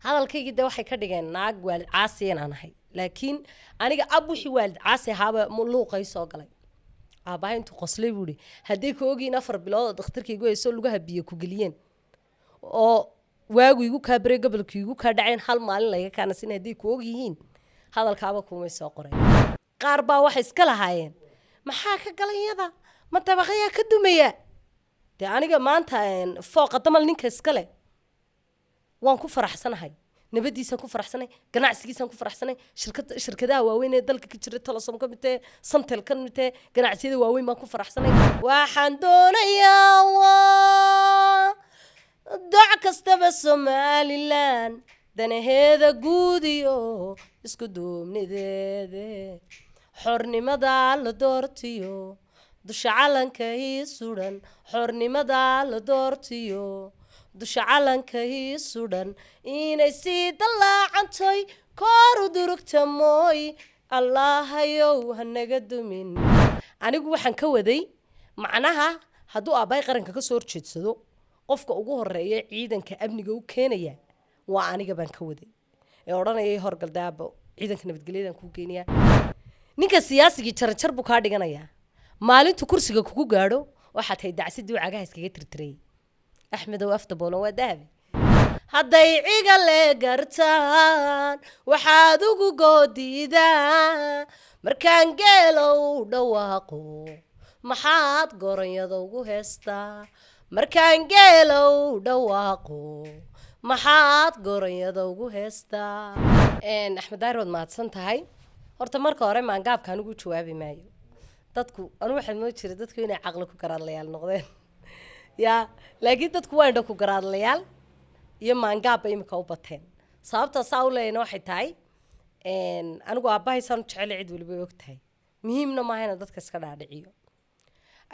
hadalkayga de waxay ka dhigeen naag waalid caasi inaan ahay laakiin aniga ab wixii waalid caasi ahaaba luuqay soo galay aabahay intuu qoslay buu yidhi haddii ka ogiin 4 bilood dhakhtarkaygu ay soo lugaha biyo ku geliyeen oo waagu igu kaa baray gobolku igu kaa dhaceen hal maalin laga kaanasin haddii ku og yihiin hadalkaaba kuumay soo qoray qaar baa waxay iska lahaayeen maxaa ka galayada ma dabaqayaa ka dumaya dee aniga maanta fooqa damal ninka iska leh waan ku faraxsanahay nabadiisaan ku faraxsanay ganacsigiisaan ku faraxsanay shirkadaha waaweyn ee dalka ka jira Telesom ka mid ah Samtel ka mid ah ganacsiyada waaweyn baan ku faraxsanay waxaan doonayaa doc kastaba Somaliland danaheeda guud iyo isku duubnideeda xornimada la doortiyo dusha calanka ii suran xornimada la doortiyo dusha calanka ii sudan inay sii dallaacantoy kor u durugta mooy allahayow hanaga dumin anigu waxaan ka waday macnaha hadduu aabbahay qaranka ka soo horjeedsado qofka ugu horeeya ciidanka amniga u keenaya waa aniga baan ka waday ee odhanayay horgaldaabo ciidanka nabadgelyada ku keenaya ninka siyaasiga jarjar buu ka dhiganayaa maalintu kursiga kugu gaadho waxaad hay dacsidii cagaha iskaga tirtiray أحمد وأفتبون ودابي هداي عيقالي قرطان وحادوكو قوديدا مركان قيلو دواقو محاد قرن يدوكو هستا مركان قيلو دواقو محاد قرن يدوكو هستا أحمد دايرود مادسان تاهي horta marka hore maangaabkaan ugu jawaabi maayo dadku anu waxaan noo jiray dadku inay aqal ku garaadlayaal noqdeen ya laakiin dadku waa indho ku garaadlayaal iyo maangaab ay imika u bateen sababta saa u leeyna waxay tahay anigu aabbahay san jecel cid waliba og tahay muhiimna ma ahayna dadka iska dhaadhiciyo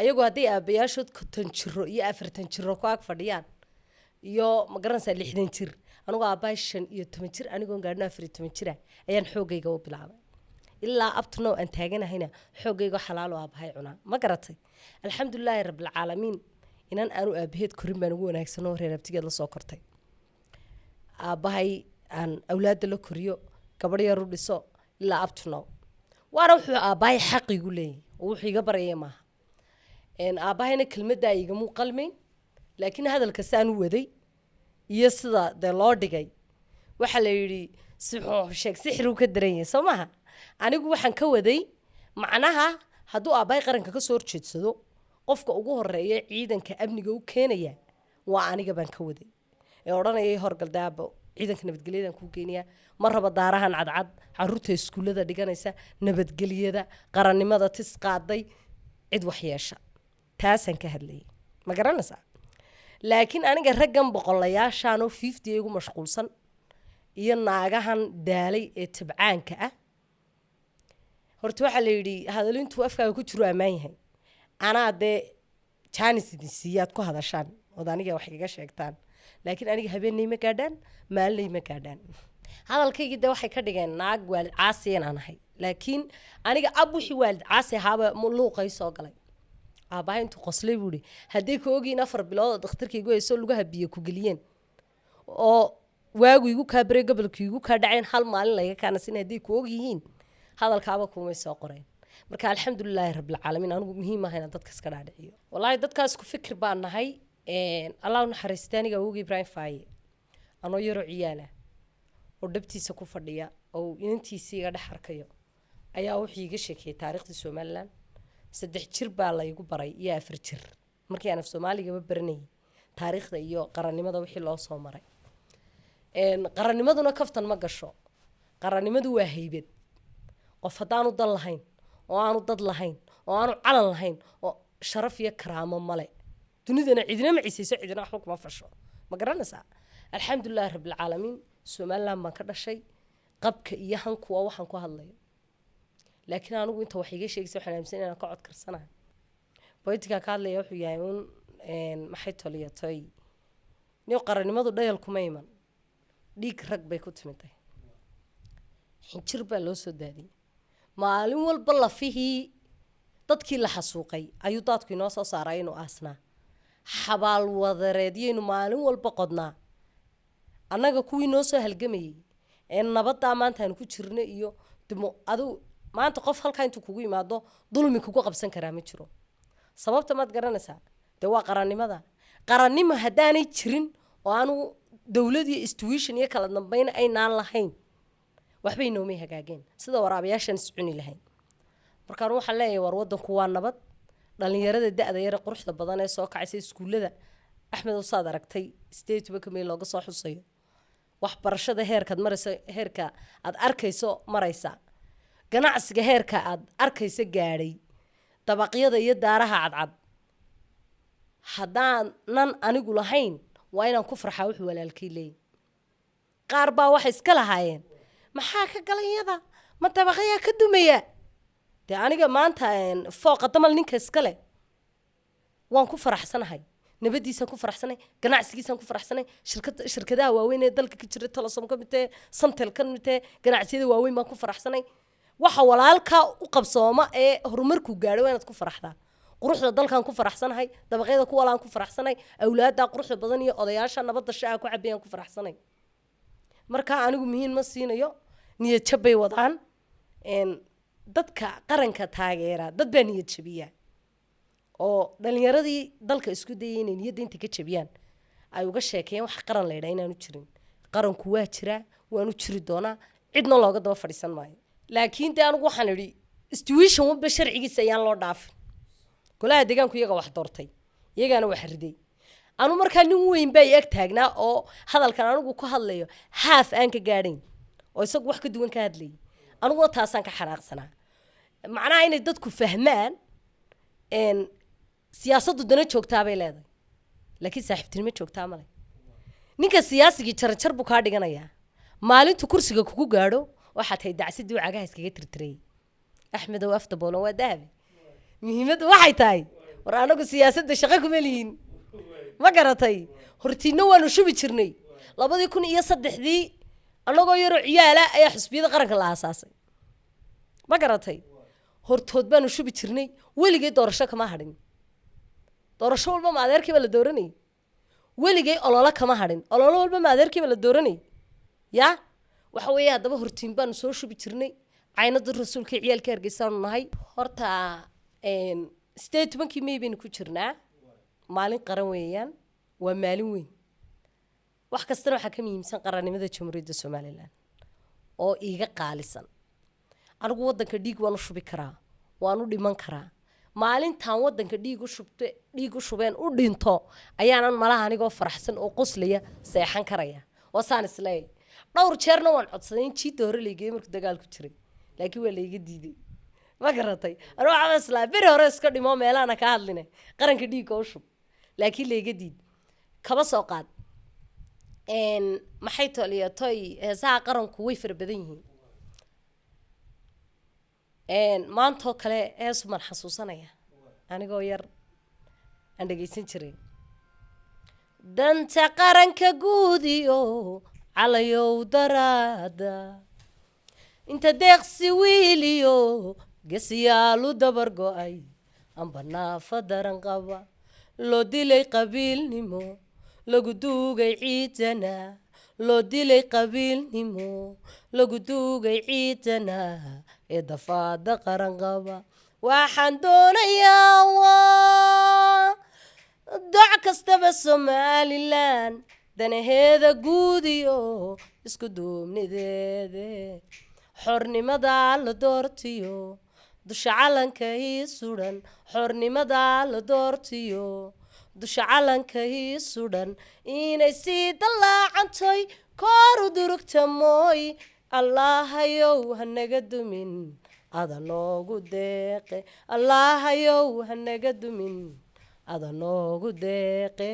ayagu haddii aabbayaashood 50 jiro iyo 40 jiro ku ag fadhiyaan iyo ma garanaysaa 60 jir anigu aabbahay 15 jir anigoon gaadhno 14 jira ayaan xoogayga u bilaabay ilaa abtno aan taaganahayna xoogayga xalaal oo aabbahay cunaa ma garatay alxamdulilaahi rabbil caalamiin inaan aanu aabaheed korin baan ugu wanaagsan oo reer abtigeed la soo kortay aabahay aan awlaad la koriyo gabadh yar u dhiso ilaa abtno waana wuxuu aabahay xaq igu leeyahay oo wuxuu iga barayay maaha aabahayna kelmadda iga muu qalmeyn laakiin hadalka saan u waday iyo sida de loo dhigay waxa la yiri sixir uu ka dareeyay Soomaha anigu waxaan ka waday macnaha hadduu aabahay qaranka ka soo horjeedsado qofka ugu horeeya ciidanka amniga u keenaya waa aniga baan ka waday ee odhanayay horgaldaabo ciidanka nabadgelyada ku keenaya ma raba daarahan cadcad caruurta iskuulada dhiganaysa nabadgelyada qarannimada tis qaaday cid wax yeesha taasan ka hadlayay ma garanaysaa laakiin aniga raggan boqolayaashan oo 50 igu mashquulsan iyo naagahan daalay ee tabcaanka ah horta waxa la yiri hadalintu afkaaga ku jiro amaan yahay أنا ده جانس ديسيات كه هذا شان وداني جا وحكي شيكتان لكن أنا جهبني مكادن مالي مكادن هذا الكي ده وحكي كده ناق والد عاصي أنا هاي لكن أنا جا أبو شي والد عاصي هذا ملوقي ساقلي أباي أنتو قصلي بودي هديك وجي نفر بلاد دكتور كي جوي يسول لجها بيكو جليين أو واجو يجو كبر قبل كيجو كدعين حال مال لا كان سين هديك وجيين هذا الكعبة كوم يساقرين marka alxamdulilaahi rabbil caalamiin anigu muhiim ahayna dadka iska dhaadhiciyo wallahi dadkaas ku fikir baan nahay Allah naxariistaaniga ugu Ibrahim Faaye anoo yaro ciyaala oo dhabtiisa ku fadhiya oo inantiisa iga dhaxarkayo ayaa wuxuu iga sheekay taariikhda Soomaaliland 3 jir baa la igu baray iyo 4 jir markii aan af Soomaaliga baranay taariikhda iyo qarannimada wixii loo soo maray qarannimaduna kaftan ma gasho qarannimadu waa haybad qof hadaan u dal lahayn oo aanu dad lahayn oo aanu calan lahayn oo sharaf iyo karaamo male dunidana cidina ma ciisayso cidina wax kuma fasho ma garanaysaa alxamdulilaahi rabbil caalamiin Soomaaliland ma ka dhashay qabka iyo hanku waa waxaan ku hadlayo laakiin anigu inta wax iga sheegayso waxaan aaminsan inaan ka cod karsanahay boytiga ka hadlaya wuxuu yahay maxay toliyatay niyo qarannimadu dhayal kuma iman dhiig rag bay ku timiday xinjir baa loo soo daadiyay maalin walba lafihii dadkii la xasuuqay ayuu dadku inoo soo saaray inuu aasnaa xabaal wadareediyaynu maalin walba qodnaa annaga kuwii noo soo halgamayay ee nabadda maanta aan ku jirnay iyo dimo adu maanta qof halka intuu kugu yimaado dulmi kugu qabsan karaa ma jiro sababta maad garanaysaa de waa qarannimo haddaanay jirin oo aanu dawlad iyo institution iyo kala dambeyn aynaan lahayn waxbay noomay hagaageen sida waraabayaashan iscuni lahayn markaan waxaan leeyahay war waddanku waa nabad dhalinyarada da'da yar quruxda badan ee soo kacaysa iskuulada axmed oo saad aragtay state kameel looga soo xusayo wax barashada heerka maraysa heerka aad arkayso maraysa ganacsiga heerka aad arkayso gaadhay dabaqyada iyo daaraha cadcad haddaan nan anigu lahayn waa inaan ku farxaa wuxuu walaalkay leeyahay qaar baa waxay iska lahaayeen maxaa ka galayada ma dabaqyaa ka dumaya dee aniga maanta fooqa damal ninka iskale waan ku faraxsanahay nabadiisaan ku faraxsanay ganacsigiisaan ku faraxsanay shirkadaha waaweyn ee dalka ka jira Telesom ka mid Samtel ka mid ganacsiyada waaweyn baan ku faraxsanay waxa walaalka u qabsooma ee horumarku gaadhay inaad ku faraxdaa quruxda dalkan ku faraxsanahay dabaqyada ku walaan ku faraxsanay awlaada quruxda badan iyo odayaasha nabadda shaaca ku cabiyaan ku faraxsanay marka anigu muhiim ma siinayo niyad jabay wadaan dadka qaranka taageera dad baa niyad jabiya oo dhalinyaradii dalka isku dayay inay niyadda inta ka jabiyaan ay uga sheekeen wax qaran la yiraahdo inaanu jirin qaranku waa jira waanu jiri doonaa cidna looga daba fadhiisan maayo laakiin taa anigu waxaan idhi institution walba sharcigiisa ayaan loo dhaafin golaha deegaanku iyaga wax doortay iyagana wax riday anu markaa nin weyn baa ag taagnaa oo hadalkan anigu ku hadlayo haaf aan ka gaadhayn oo isagu wax ka duwan ka hadlayay anigu taasaan ka xanaaqsanaa macnaha inay dadku fahmaan siyaasaddu dana joogtaa bay leedahay laakiin saaxiibtinimo joogtaa ma leh ninka siyaasigii jaranjar buu kaa dhiganayaa maalintu kursiga kugu gaadho waxaad tahay dacsidii cagaha iskaga tirtiray axmed oo afta boolan waa dahabi muhiimaddu waxay tahay war anagu siyaasadda shaqo kuma lihiin ma garatay hortiina waanu shubi jirnay 2003 anagoo yaro ciyaala ayaa xisbiyada qaranka la aasaasay ma garatay hortood baanu shubi jirnay weligay doorasho kama hadhin doorasho walba ma adeerkiiba la dooranay weligay ololo kama hadhin ololo walba ma adeerkiiba la dooranay ya waxa weeye hadaba hortiin baanu soo shubi jirnay caynada rasuulka ciyaalka Hargeysa nahay horta statementkii May baynu ku jirnaa maalin qaran weeyaan waa maalin weyn wax kastana waxa ka muhiimsan qarannimada Jamhuuriyadda Soomaaliland oo iiga qaalisan anigu wadanka dhiig waan u shubi karaa waan u dhiman karaa maalintan wadanka dhiig u shubeen u dhinto ayaanan malaha anigoo faraxsan oo qoslaya seexan karaya wasaan isleey dhowr jeerna waan codsaday in jiid hore leeyay markuu dagaalku jiray laakiin waa leeyga diiday ma garatay anoo cabasla bir hore iska dhimo meelaana ka hadline qaranka dhiigga u shub laakiin leeyga diid kaba soo qaad maxay toliyatay heesaha qaranku way farbadan yihiin maanto kale heesu man xasuusanaya anigoo yar aan dhageysan jiray danta qaranka guudiyo calayow daraada inta deeqsi wiiliyo gasiyaalu dabar go'ay amba naafa daran qaba loo dilay qabiilnimo lagu duugay ciidana loo dilay qabiilnimo lagu duugay ciidana ee dafaada qaran qaba waxaan doonayaa doc kastaba Somaliland danaheeda guudiyo isku duubnideede xornimada la doortiyo dusha calanka ii sudan xornimada la doortiyo dusha calanka ii sudan inay sii dalaacantay kor u durugta mooy allahayow hanaga dumin ada noogu deeqe allahayow hanaga dumin ada noogu deeqe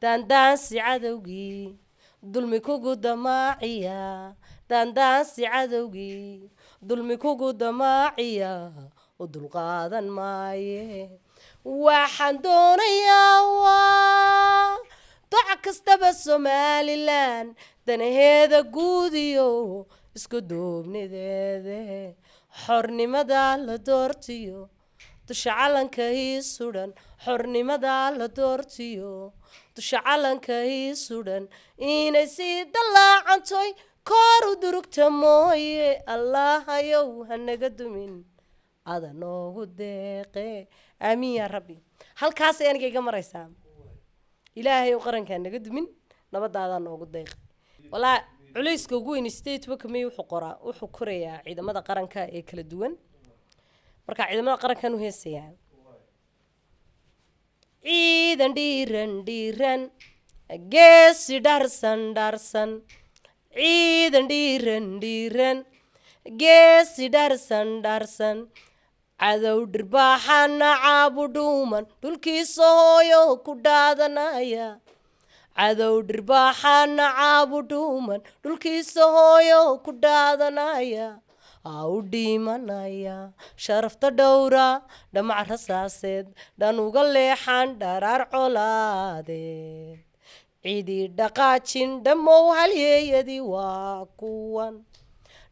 dandaansi cadowgii dulmi kugu damaaciya dandaansi cadowgii dulmi kugu damaaciya u dulqaadan maaye waxaan doonayaa doc kastaba Somaliland danaheeda guudiyo isku duubnideede xornimada la doortiyo dusha calanka ii sudan xornimada la doortiyo dusha calanka ii sudan inay sii dallaacantoy koor u durugta mooye allahayow hanaga dumin ada noogu deeqe aamiin yaa rabbi halkaasay aniga iga maraysaa ilaahay oo qarankaa naga dumin nabadaadaa noogu deeqe walaa culayska ugu weyn state wakamay wuxuu korayaa ciidamada qaranka ee kala duwan marka ciidamada qarankan u heesayaa ciidan dhiiran dhiiran geesi dharsan dharsan ciidan dhiiran dhiiran geesi dharsan dharsan cadow dhirbaaxana caabu dhuuman dhulkiisa hooyo ku dhaadanaya cadow dhirbaaxana caabu dhuuman dhulkiisa hooyo ku dhaadanaya u dhiimanaya sharafta dhowra dhamac rasaaseed dhan uga leexan dharaar colaadeed ciidii dhaqaajin dhammow halyeeyadii waa kuwan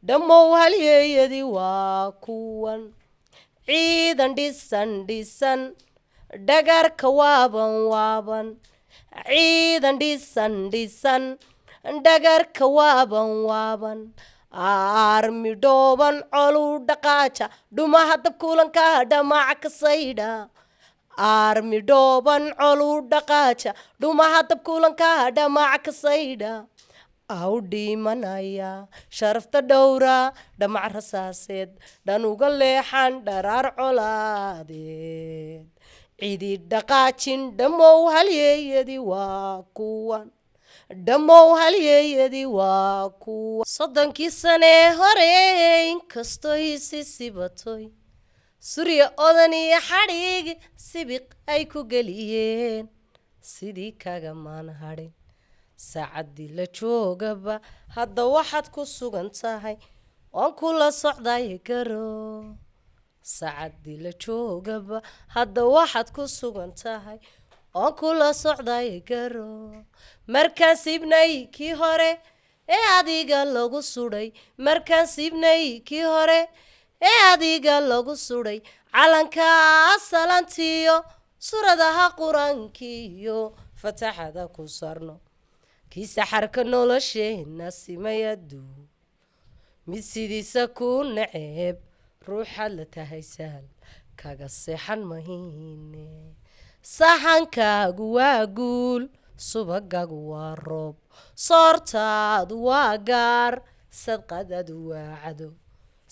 dhammow halyeeyadii waa kuwan ciidan dhisan dhisan dhagarka waaban waaban ciidan dhisan dhisan dhagarka waaban waaban armi dhooban colu dhaqaaja dhumaha dabkulanka dhamac ka saydha armi dhooban colu dhaqaaja dhumaha dabkulanka dhamac ka saydha u dhiimanaya sharafta dhowra dhamac rasaaseed dhan uga leexan dharaar colaadeed ciidii dhaqaajin dhammow halyeeyadii waa kuwan dhammow halyeeyadii waa kuwa 30 sane hore inkastoo isi sibatoy surya odan iyo xadhig sibiq ay ku geliyeen sidii kaga maan hadhin saacadii la joogaba hadda waxaad ku sugan tahay oon kula socday garo saacadii la joogaba hadda waxaad ku sugan tahay oon kula socday garo markaan siibnay kii hore ee adiga lagu sudhay markaan siibnay kii hore ee adiga lagu sudhay calanka salantiyo suradaha quraankiyo fataxada ku sarno kii saxarka nolosheena simayadu mid sidiisa ku naceeb ruuxaad la tahay sahal kaga seexan mahiine saxankaagu waa guul subagaagu waa roob soortaadu waa gaar sadqadaadu waa cadow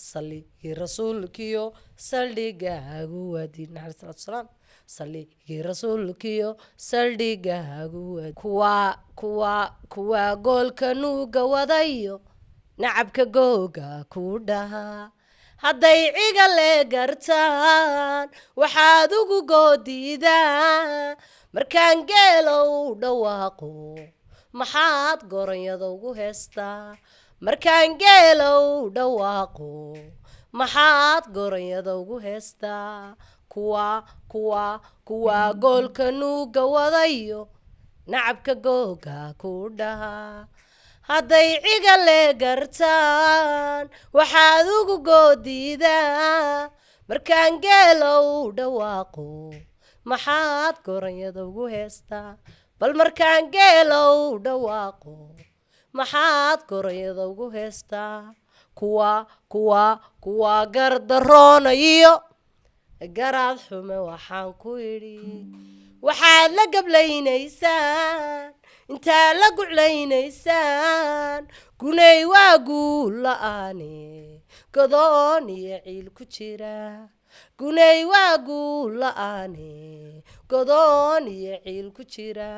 saligii rasuulkiyo saldhigaagu waa diin naxariis salaatu salaam saligii rasuulkiyo saldhigaagu waa kuwa goolka nuuga wadayo nacabka googa ku dhahaa hadday ciga le gartaan waxaad ugu goodiidaan markaan geelow dhawaaqo maxaad goranyada ugu heestaa markaan geelow dhawaaqo maxaad goranyada ugu heestaa kuwa goolka nuuga wadayo nacabka googa ku dhahaa hadday ciga le gartaan waxaad ugu goodiidaan markaan geelow dhawaaqo maxaad goranyada ugu heestaa bal markaan geelow dhawaaqo maxaad goranyada ugu heestaa kuwa gardaroona iyo garaad xume waxaan ku idhi waxaad la gablaynaysaan intaa la guclaynaysaan gunay waa guul la'aane godoon iyo ciil ku jira gunay waa guul la'aane godoon iyo ciil ku jira